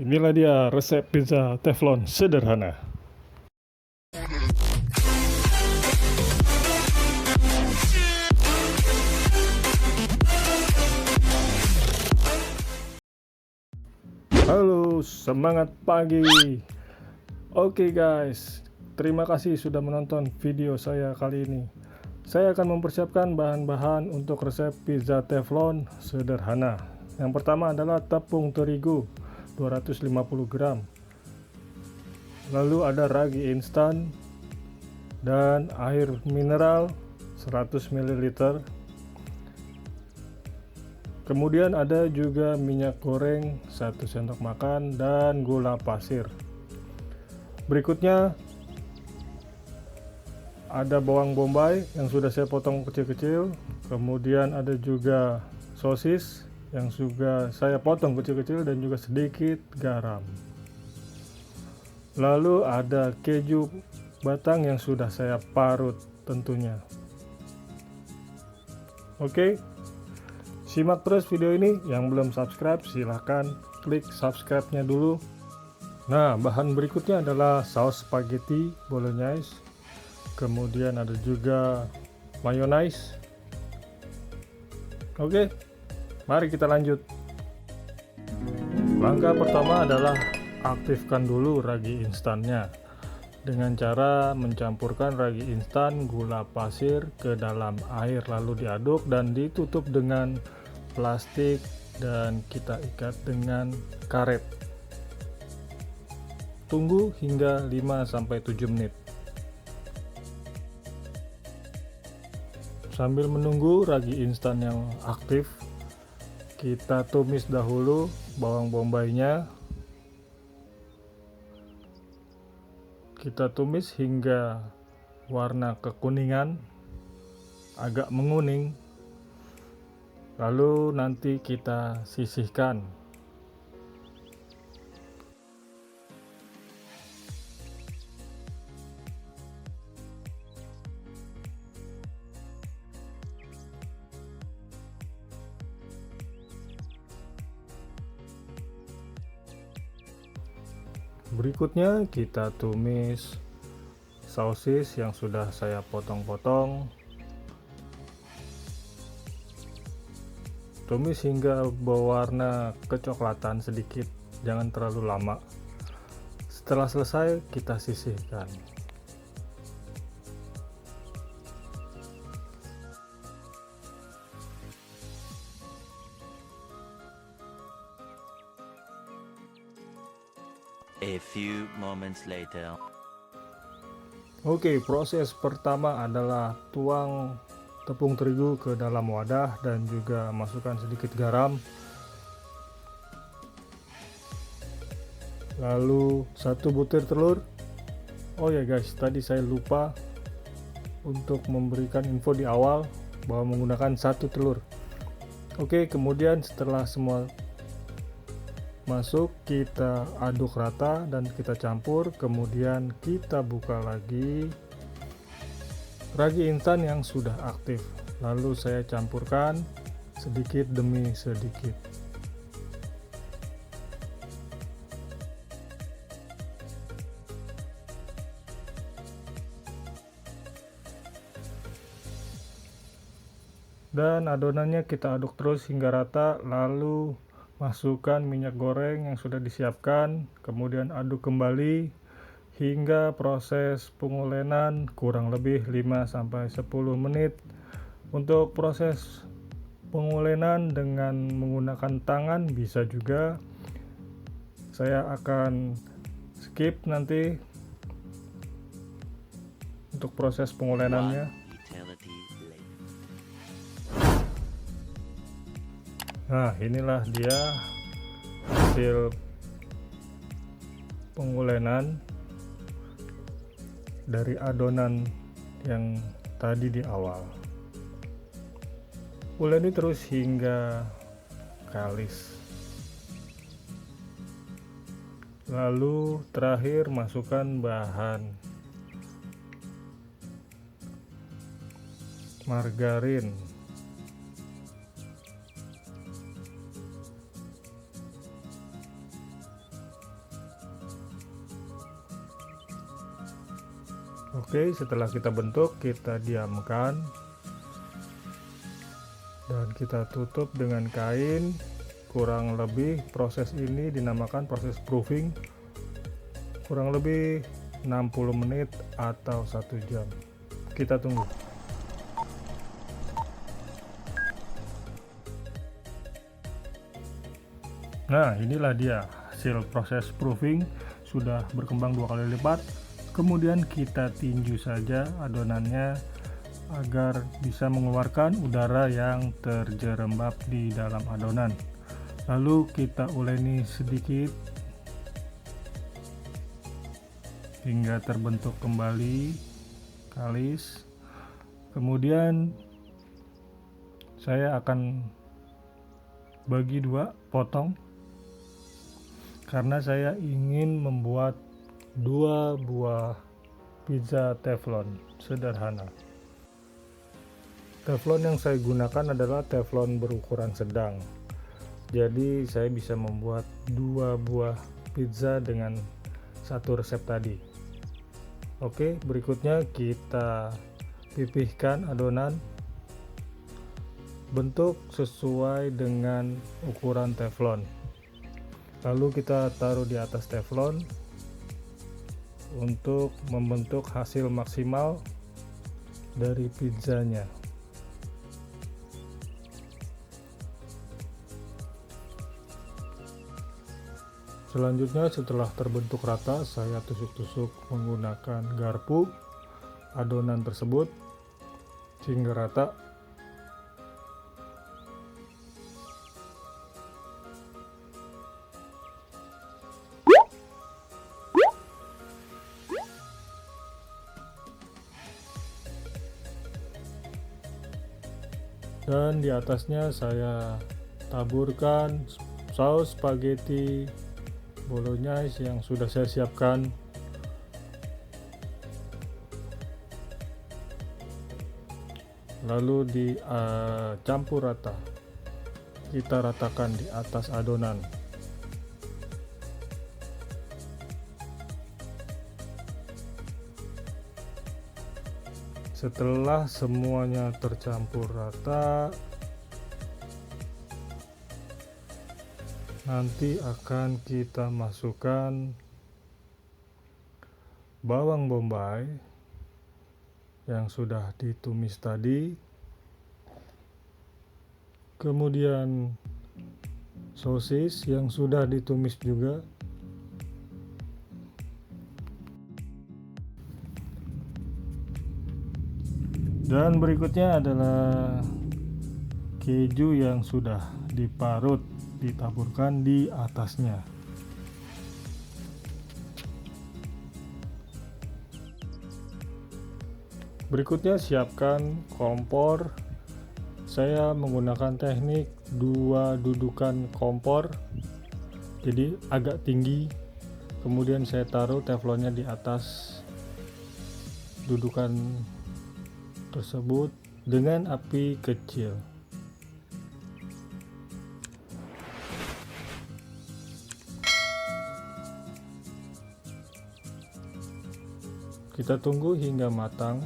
Inilah dia resep pizza teflon sederhana. Halo, semangat pagi. Oke guys, terima kasih sudah menonton video saya kali ini. Saya akan mempersiapkan bahan-bahan untuk resep pizza teflon sederhana. Yang pertama adalah tepung terigu 250 gram. Lalu ada ragi instan dan air mineral 100 ml. Kemudian ada juga minyak goreng 1 sendok makan dan gula pasir. Berikutnya ada bawang bombay yang sudah saya potong kecil-kecil. Kemudian ada juga sosis yang juga saya potong kecil-kecil dan juga sedikit garam. Lalu ada keju batang yang sudah saya parut tentunya. Oke, simak terus video ini. Yang belum subscribe silahkan klik subscribe-nya dulu. Nah, bahan berikutnya adalah saus spaghetti bolognese. Kemudian ada juga mayonnaise. Oke, mari kita lanjut. Langkah pertama adalah aktifkan dulu ragi instannya dengan cara mencampurkan ragi instan gula pasir ke dalam air, lalu diaduk dan ditutup dengan plastik dan kita ikat dengan karet. Tunggu hingga 5-7 menit. Sambil menunggu ragi instan yang aktif, kita tumis dahulu bawang bombaynya. Kita tumis hingga warna kekuningan, agak menguning. Lalu nanti kita sisihkan. Berikutnya kita tumis sosis yang sudah saya potong-potong. Tumis hingga berwarna kecoklatan sedikit, jangan terlalu lama. Setelah selesai kita sisihkan. A few moments later. Oke, proses pertama adalah tuang tepung terigu ke dalam wadah dan juga masukkan sedikit garam. Lalu 1 butir telur. Oh ya guys, tadi saya lupa untuk memberikan info di awal bahwa menggunakan 1 telur. Oke, kemudian setelah semua masuk, kita aduk rata dan kita campur. Kemudian kita buka lagi ragi instan yang sudah aktif, lalu saya campurkan sedikit demi sedikit. Dan adonannya kita aduk terus hingga rata, lalu masukkan minyak goreng yang sudah disiapkan, kemudian aduk kembali hingga proses pengulenan kurang lebih 5-10 menit. Untuk proses pengulenan dengan menggunakan tangan bisa juga. Saya akan skip nanti untuk proses pengulenannya. Nah, inilah dia hasil pengulenan dari adonan yang tadi di awal. Uleni terus hingga kalis. Lalu terakhir masukkan bahan margarin. Oke, setelah kita bentuk, kita diamkan dan kita tutup dengan kain. Kurang lebih proses ini dinamakan proses proofing, kurang lebih 60 menit atau 1 jam. Kita tunggu. Nah, inilah dia hasil proses proofing, sudah berkembang 2 kali lipat. Kemudian kita tinju saja adonannya agar bisa mengeluarkan udara yang terjerembab di dalam adonan. Lalu kita uleni sedikit hingga terbentuk kembali kalis. Kemudian saya akan bagi 2 potong karena saya ingin membuat 2 buah pizza teflon sederhana. Teflon yang saya gunakan adalah teflon berukuran sedang. Jadi saya bisa membuat 2 buah pizza dengan satu resep tadi. Oke, berikutnya kita pipihkan adonan bentuk sesuai dengan ukuran teflon. Lalu kita taruh di atas teflon untuk membentuk hasil maksimal dari pizzanya. Selanjutnya, setelah terbentuk rata, saya tusuk-tusuk menggunakan garpu adonan tersebut hingga rata. Dan di atasnya saya taburkan saus spaghetti bolognese yang sudah saya siapkan. Lalu dicampur rata. Kita ratakan di atas adonan. Setelah semuanya tercampur rata, nanti akan kita masukkan bawang bombay yang sudah ditumis tadi, kemudian sosis yang sudah ditumis juga, dan berikutnya adalah keju yang sudah diparut, ditaburkan di atasnya. Berikutnya siapkan kompor. Saya menggunakan teknik 2 dudukan kompor, jadi agak tinggi. Kemudian saya taruh teflonnya di atas dudukan tersebut dengan api kecil. Kita tunggu hingga matang,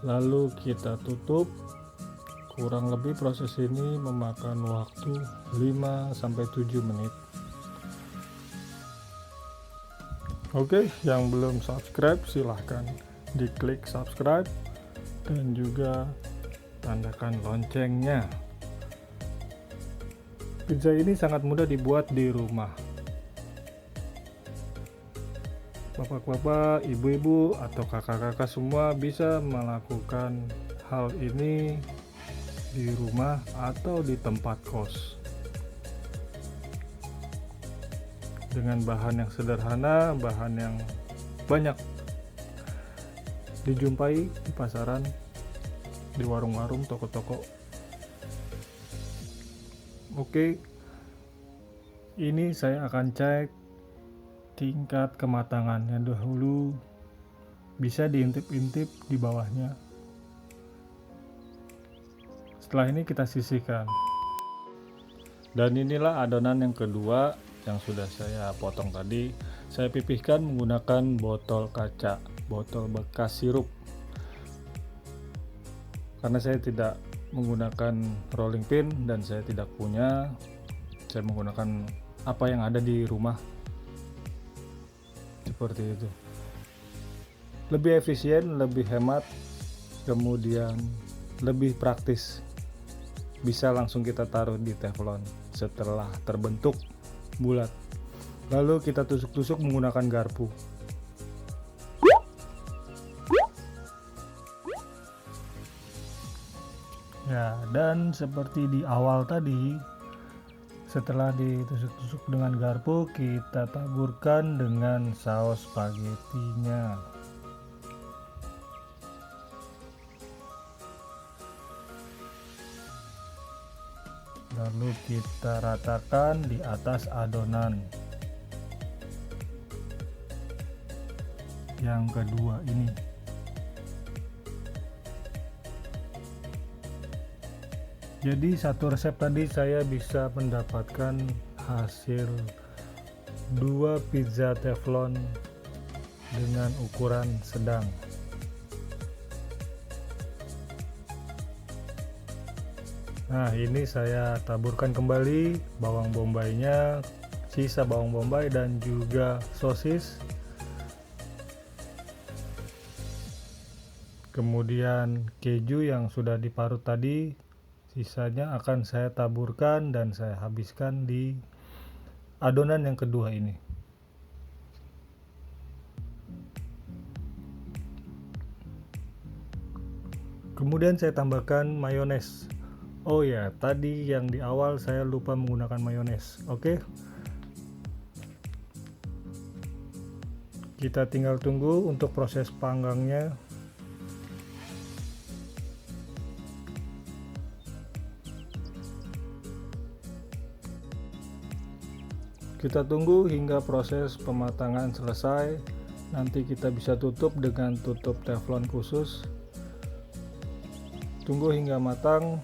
lalu kita tutup. Kurang lebih proses ini memakan waktu 5-7 menit. Oke, yang belum subscribe silahkan diklik subscribe dan juga tandakan loncengnya. Pizza ini sangat mudah dibuat di rumah. Bapak-bapak, ibu-ibu, atau kakak-kakak semua bisa melakukan hal ini di rumah atau di tempat kos. Dengan bahan yang sederhana, bahan yang banyak dijumpai di pasaran, di warung-warung, toko-toko. Oke, ini saya akan cek tingkat kematangannya dahulu. Bisa diintip-intip di bawahnya. Setelah ini kita sisihkan. Dan inilah adonan yang kedua yang sudah saya potong tadi. Saya pipihkan menggunakan botol kaca. botol bekas sirup. Karena saya tidak menggunakan rolling pin dan saya tidak punya, saya menggunakan apa yang ada di rumah. Seperti itu. Lebih efisien, lebih hemat, kemudian lebih praktis. Bisa langsung kita taruh di teflon setelah terbentuk bulat. Lalu kita tusuk-tusuk menggunakan garpu. Ya, dan seperti di awal tadi, setelah ditusuk-tusuk dengan garpu, kita taburkan dengan saus spaghettinya. Lalu kita ratakan di atas adonan yang kedua ini. Jadi satu resep tadi saya bisa mendapatkan hasil 2 pizza teflon dengan ukuran sedang. Nah, ini saya taburkan kembali bawang bombaynya, sisa bawang bombay dan juga sosis. Kemudian keju yang sudah diparut tadi, sisanya akan saya taburkan dan saya habiskan di adonan yang kedua ini. Kemudian saya tambahkan mayones. Oh ya, tadi yang di awal saya lupa menggunakan mayones. Oke. Kita tinggal tunggu untuk proses panggangnya. Kita tunggu hingga proses pematangan selesai. Nanti kita bisa tutup dengan tutup teflon khusus. Tunggu hingga matang.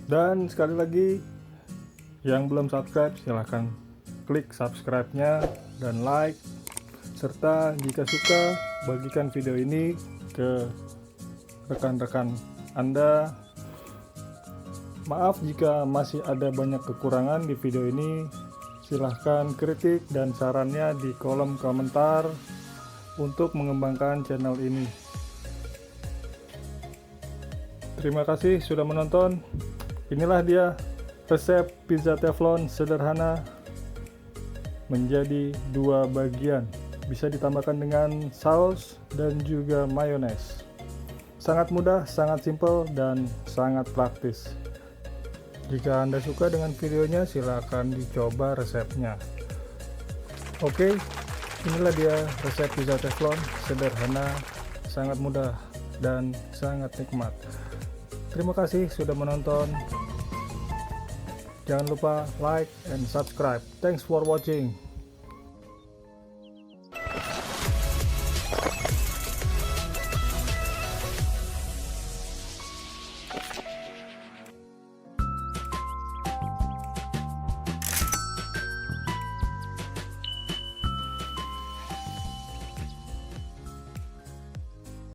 Dan sekali lagi, yang belum subscribe silahkan klik subscribe-nya dan like, serta jika suka bagikan video ini ke rekan-rekan Anda. Maaf jika masih ada banyak kekurangan di video ini. Silahkan kritik dan sarannya di kolom komentar untuk mengembangkan channel ini. Terima kasih sudah menonton. Inilah dia resep pizza teflon sederhana menjadi 2 bagian. Bisa ditambahkan dengan saus dan juga mayones. Sangat mudah, sangat simple, dan sangat praktis. Jika Anda suka dengan videonya, silakan dicoba resepnya. Oke, inilah dia resep pizza teflon sederhana, sangat mudah, dan sangat nikmat. Terima kasih sudah menonton. Jangan lupa like and subscribe. Thanks for watching.